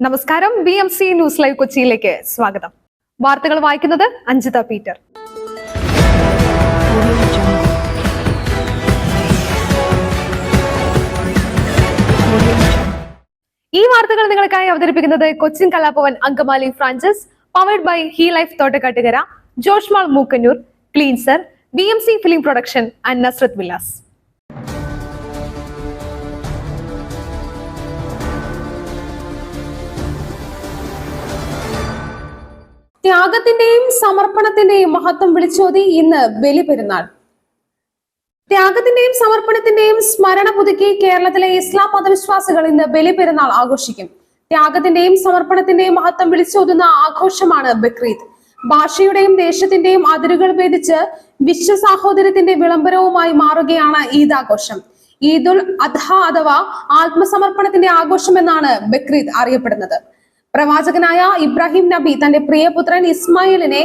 നമസ്കാരം. BMC news live കൊച്ചിയിലേക്ക് സ്വാഗതം. വാർത്തകൾ വായിക്കുന്നത് അഞ്ജിത പീറ്റർ. ഈ വാർത്തകൾ നിങ്ങൾക്കായി അവതരിപ്പിക്കുന്നത് Cochin Kalabhavan Angamaly franchise, powered by he life Thottakkattukara, Joshmall Mookkannoor, cleanser, BMC film production and Nazareth villas. ത്യാഗത്തിന്റെയും സമർപ്പണത്തിന്റെയും മഹത്വം വിളിച്ചോതി ഇന്ന് ബലിപെരുന്നാൾ. ത്യാഗത്തിന്റെയും സമർപ്പണത്തിന്റെയും സ്മരണ പുതുക്കി കേരളത്തിലെ ഇസ്ലാം മതവിശ്വാസികൾ ഇന്ന് ബലിപെരുന്നാൾ ആഘോഷിക്കും. ത്യാഗത്തിന്റെയും സമർപ്പണത്തിന്റെയും മഹത്വം വിളിച്ചോതുന്ന ആഘോഷമാണ് ബക്രീദ്. ഭാഷയുടെയും ദേശത്തിന്റെയും അതിരുകൾ ഭേദിച്ച് വിശ്വസാഹോദര്യത്തിന്റെ വിളംബരവുമായി മാറുകയാണ് ഈദ് ആഘോഷം. ഈദുൽ അദ്ഹ അഥവാ ആത്മസമർപ്പണത്തിന്റെ ആഘോഷം എന്നാണ് ബക്രീദ് അറിയപ്പെടുന്നത്. പ്രവാചകനായ ഇബ്രാഹിം നബി തന്റെ പ്രിയപുത്രൻ ഇസ്മായിലിനെ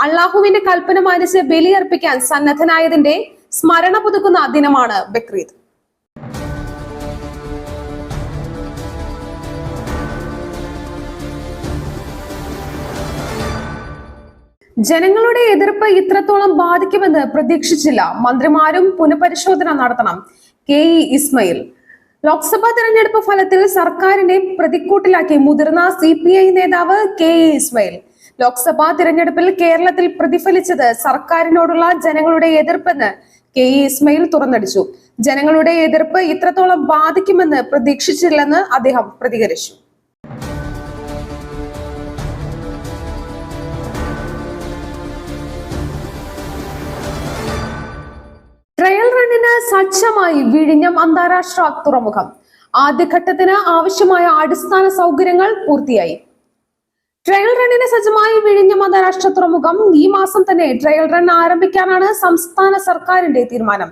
അള്ളാഹുവിന്റെ കൽപ്പന മാനിച്ച് ബലിയർപ്പിക്കാൻ സന്നദ്ധനായതിന്റെ സ്മരണ പുതുക്കുന്ന ദിനമാണ് ബക്രീദ്. ജനങ്ങളുടെ എതിർപ്പ് ഇത്രത്തോളം ബാധിക്കുമെന്ന് പ്രതീക്ഷിച്ചില്ല. മന്ത്രിമാരും പുനഃപരിശോധന നടത്തണം. KE ഇസ്മായിൽ. ലോക്സഭാ തെരഞ്ഞെടുപ്പ് ഫലത്തിൽ സർക്കാരിനെ പ്രതിക്കൂട്ടിലാക്കി മുതിർന്ന CPI നേതാവ് KE ഇസ്മായിൽ. ലോക്സഭാ തിരഞ്ഞെടുപ്പിൽ കേരളത്തിൽ പ്രതിഫലിച്ചത് സർക്കാരിനോടുള്ള ജനങ്ങളുടെ എതിർപ്പെന്ന് KE ഇസ്മായിൽ തുറന്നടിച്ചു. ജനങ്ങളുടെ എതിർപ്പ് ഇത്രത്തോളം ബാധിക്കുമെന്ന് പ്രതീക്ഷിച്ചില്ലെന്ന് അദ്ദേഹം പ്രതികരിച്ചു. ട്രയൽ റണ്ണിന് സജ്ജമായി വിഴിഞ്ഞം അന്താരാഷ്ട്ര തുറമുഖം. ആദ്യഘട്ടത്തിന് ആവശ്യമായ അടിസ്ഥാന സൗകര്യങ്ങൾ പൂർത്തിയായി. ട്രയൽ റണ്ണിന് സജ്ജമായി വിഴിഞ്ഞം അന്താരാഷ്ട്ര തുറമുഖം. ഈ മാസം തന്നെ ട്രയൽ റൺ ആരംഭിക്കാനാണ് സംസ്ഥാന സർക്കാരിന്റെ തീരുമാനം.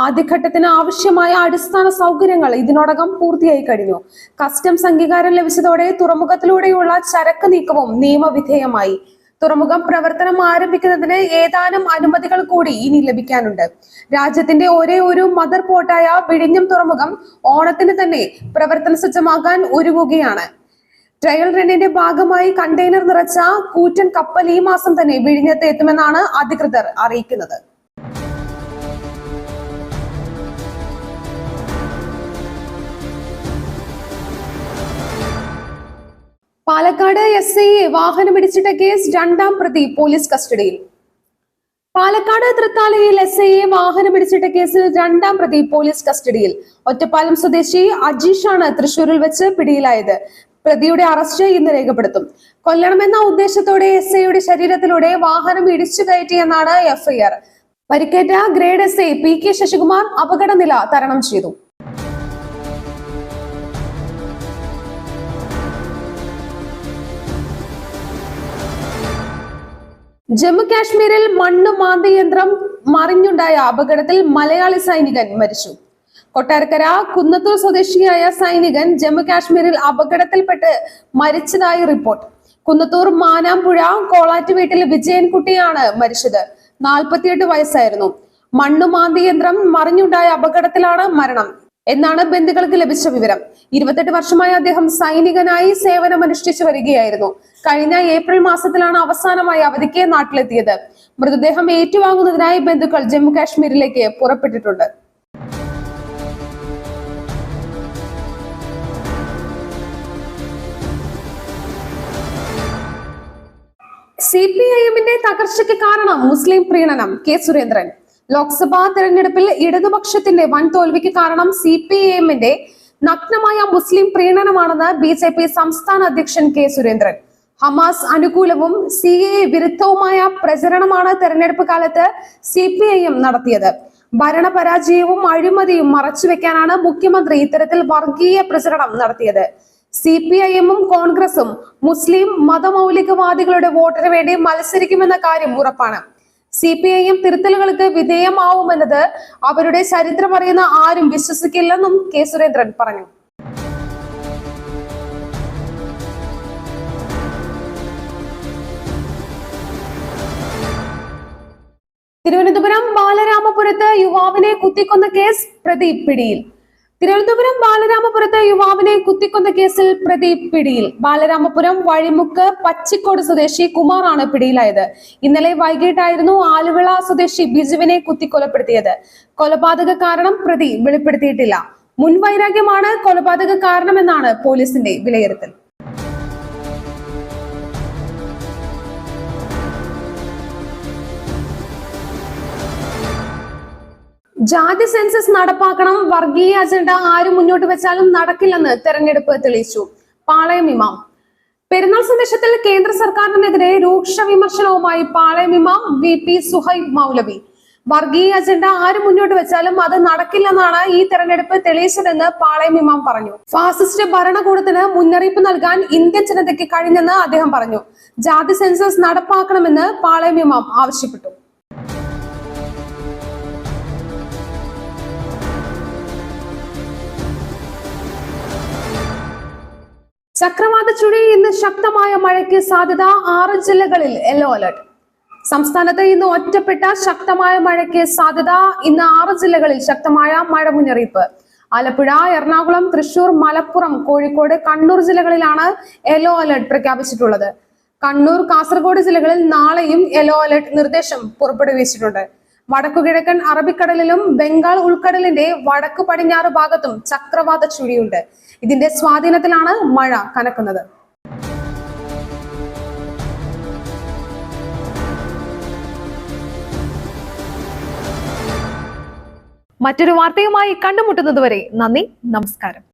ആദ്യഘട്ടത്തിന് ആവശ്യമായ അടിസ്ഥാന സൗകര്യങ്ങൾ ഇതിനോടകം പൂർത്തിയായി കഴിഞ്ഞു. കസ്റ്റംസ് അംഗീകാരം ലഭിച്ചതോടെ തുറമുഖത്തിലൂടെയുള്ള ചരക്ക് നീക്കവും നിയമവിധേയമായി. തുറമുഖം പ്രവർത്തനം ആരംഭിക്കുന്നതിന് ഏതാനും അനുമതികൾ കൂടി ഇനി ലഭിക്കാനുണ്ട്. രാജ്യത്തിന്റെ ഒരേ ഒരു മദർ പോർട്ടായ വിഴിഞ്ഞം തുറമുഖം ഓണത്തിന് തന്നെ പ്രവർത്തന സജ്ജമാകാൻ ഒരുങ്ങുകയാണ്. ട്രയൽ റണ്ണിന്റെ ഭാഗമായി കണ്ടെയ്നർ നിറച്ച കൂറ്റൻ കപ്പൽ ഈ മാസം തന്നെ വിഴിഞ്ഞത്ത് എത്തുമെന്നാണ് അധികൃതർ അറിയിക്കുന്നത്. പാലക്കാട് SIയെ വാഹനമിടിച്ചിട്ട കേസ് രണ്ടാം പ്രതി പോലീസ് കസ്റ്റഡിയിൽ. പാലക്കാട് തൃത്താലയിൽ SIയെ വാഹനമിടിച്ചിട്ട കേസിൽ രണ്ടാം പ്രതി പോലീസ് കസ്റ്റഡിയിൽ. ഒറ്റപ്പാലം സ്വദേശി അജീഷാണ് തൃശൂരിൽ വെച്ച് പിടിയിലായത്. പ്രതിയുടെ അറസ്റ്റ് ഇന്ന് രേഖപ്പെടുത്തും. കൊല്ലണമെന്ന ഉദ്ദേശത്തോടെ SIയുടെ ശരീരത്തിലൂടെ വാഹനം ഇടിച്ചു കയറ്റിയെന്നാണ് FIR. പരിക്കേറ്റ ഗ്രേഡ് SI PK ശശികുമാർ അപകടനില തരണം ചെയ്തു. ജമ്മു കാശ്മീരിൽ മണ്ണ് മാന്തി യന്ത്രം മറിഞ്ഞുണ്ടായ അപകടത്തിൽ മലയാളി സൈനികൻ മരിച്ചു. കൊട്ടാരക്കര കുന്നത്തൂർ സ്വദേശിയായ സൈനികൻ ജമ്മു കാശ്മീരിൽ അപകടത്തിൽപ്പെട്ട് മരിച്ചതായി റിപ്പോർട്ട്. കുന്നത്തൂർ മാനാമ്പുഴ കോളാറ്റ് വീട്ടിൽ വിജയൻകുട്ടിയാണ് മരിച്ചത്. 48 വയസ്സായിരുന്നു. മണ്ണു മാന്തി യന്ത്രം മറിഞ്ഞുണ്ടായ അപകടത്തിലാണ് മരണം എന്നാണ് ബന്ധുക്കൾക്ക് ലഭിച്ച വിവരം. 28 വർഷമായി അദ്ദേഹം സൈനികനായി സേവനമനുഷ്ഠിച്ചു വരികയായിരുന്നു. കഴിഞ്ഞ ഏപ്രിൽ മാസത്തിലാണ് അവസാനമായി അവധിക്ക് നാട്ടിലെത്തിയത്. മൃതദേഹം ഏറ്റുവാങ്ങുന്നതിനായി ബന്ധുക്കൾ ജമ്മു കാശ്മീരിലേക്ക് പുറപ്പെട്ടിട്ടുണ്ട്. CPIMന്റെ തകർച്ചയ്ക്ക് കാരണം മുസ്ലിം പ്രീണനം. K സുരേന്ദ്രൻ. ലോക്സഭാ തെരഞ്ഞെടുപ്പിൽ ഇടതുപക്ഷത്തിന്റെ വൻ തോൽവിക്ക് കാരണം CPIMന്റെ നഗ്നമായ മുസ്ലിം പ്രീണനമാണെന്ന് BJP സംസ്ഥാന അധ്യക്ഷൻ K സുരേന്ദ്രൻ. ഹമാസ് അനുകൂലവും CAA വിരുദ്ധവുമായ പ്രചരണമാണ് തെരഞ്ഞെടുപ്പ് കാലത്ത് CPIM നടത്തിയത്. ഭരണപരാജയവും അഴിമതിയും മറച്ചുവെക്കാനാണ് മുഖ്യമന്ത്രി ഇത്തരത്തിൽ വർഗീയ പ്രചരണം നടത്തിയത്. CPIMും കോൺഗ്രസും മുസ്ലിം മതമൗലികവാദികളുടെ വോട്ടിന് വേണ്ടി മത്സരിക്കുമെന്ന കാര്യം ഉറപ്പാണ്. CPIM തിരുത്തലുകൾക്ക് വിധേയമാവുമെന്നത് അവരുടെ ചരിത്രം അറിയുന്ന ആരും വിശ്വസിക്കില്ലെന്നും K സുരേന്ദ്രൻ പറഞ്ഞു. തിരുവനന്തപുരം ബാലരാമപുരത്ത് യുവാവിനെ കുത്തിക്കൊന്ന കേസ് പ്രതി പിടിയിൽ. തിരുവനന്തപുരം ബാലരാമപുരത്ത് യുവാവിനെ കുത്തിക്കൊന്ന കേസിൽ പ്രതി പിടിയിൽ. ബാലരാമപുരം വഴിമുക്ക് പച്ചിക്കോട് സ്വദേശി കുമാറാണ് പിടിയിലായത്. ഇന്നലെ വൈകിട്ടായിരുന്നു ആലുവിള സ്വദേശി ബിജുവിനെ കുത്തിക്കൊലപ്പെടുത്തിയത്. കൊലപാതക കാരണം പ്രതി വെളിപ്പെടുത്തിയിട്ടില്ല. മുൻവൈരാഗ്യമാണ് കൊലപാതക കാരണമെന്നാണ് പോലീസിന്റെ വിലയിരുത്തൽ. ജാതി സെൻസസ് നടപ്പാക്കണം, വർഗീയ അജണ്ട ആരും മുന്നോട്ട് വെച്ചാലും നടക്കില്ലെന്ന് തെരഞ്ഞെടുപ്പ് തെളിയിച്ചു. പാളയം ഇമാം. പെരുന്നാൾ സന്ദേശത്തിൽ കേന്ദ്ര സർക്കാരിനെതിരെ രൂക്ഷ വിമർശനവുമായി പാളയം ഇമാം VP സുഹൈബ് മൗലവി. വർഗീയ അജണ്ട ആരും മുന്നോട്ട് വെച്ചാലും അത് നടക്കില്ലെന്നാണ് ഈ തെരഞ്ഞെടുപ്പ് തെളിയിച്ചതെന്ന് പാളയം ഇമാം പറഞ്ഞു. ഫാസിസ്റ്റ് ഭരണകൂടത്തിന് മുന്നറിയിപ്പ് നൽകാൻ ഇന്ത്യൻ ജനതയ്ക്ക് കഴിഞ്ഞെന്ന് അദ്ദേഹം പറഞ്ഞു. ജാതി സെൻസസ് നടപ്പാക്കണമെന്ന് പാളയം ഇമാം ആവശ്യപ്പെട്ടു. ചക്രവാത ചുഴി ഇന്ന് ശക്തമായ മഴയ്ക്ക് സാധ്യത. 6 ജില്ലകളിൽ യെല്ലോ അലർട്ട്. സംസ്ഥാനത്ത് ഇന്ന് ഒറ്റപ്പെട്ട ശക്തമായ മഴയ്ക്ക് സാധ്യത. ഇന്ന് 6 ജില്ലകളിൽ ശക്തമായ മഴ മുന്നറിയിപ്പ്. ആലപ്പുഴ, എറണാകുളം, തൃശൂർ, മലപ്പുറം, കോഴിക്കോട്, കണ്ണൂർ ജില്ലകളിലാണ് യെല്ലോ അലർട്ട് പ്രഖ്യാപിച്ചിട്ടുള്ളത്. കണ്ണൂർ, കാസർഗോഡ് ജില്ലകളിൽ നാളെയും യെല്ലോ അലർട്ട് നിർദ്ദേശം പുറപ്പെടുവിച്ചിട്ടുണ്ട്. വടക്കുകിഴക്കൻ അറബിക്കടലിലും ബംഗാൾ ഉൾക്കടലിന്റെ വടക്ക് പടിഞ്ഞാറ് ഭാഗത്തും ചക്രവാത ചുഴിയുണ്ട്. ഇതിന്റെ സ്വാധീനത്തിലാണ് മഴ കനക്കുന്നത്. മറ്റൊരു വാർത്തയുമായി കണ്ടുമുട്ടുന്നതുവരെ നന്ദി, നമസ്കാരം.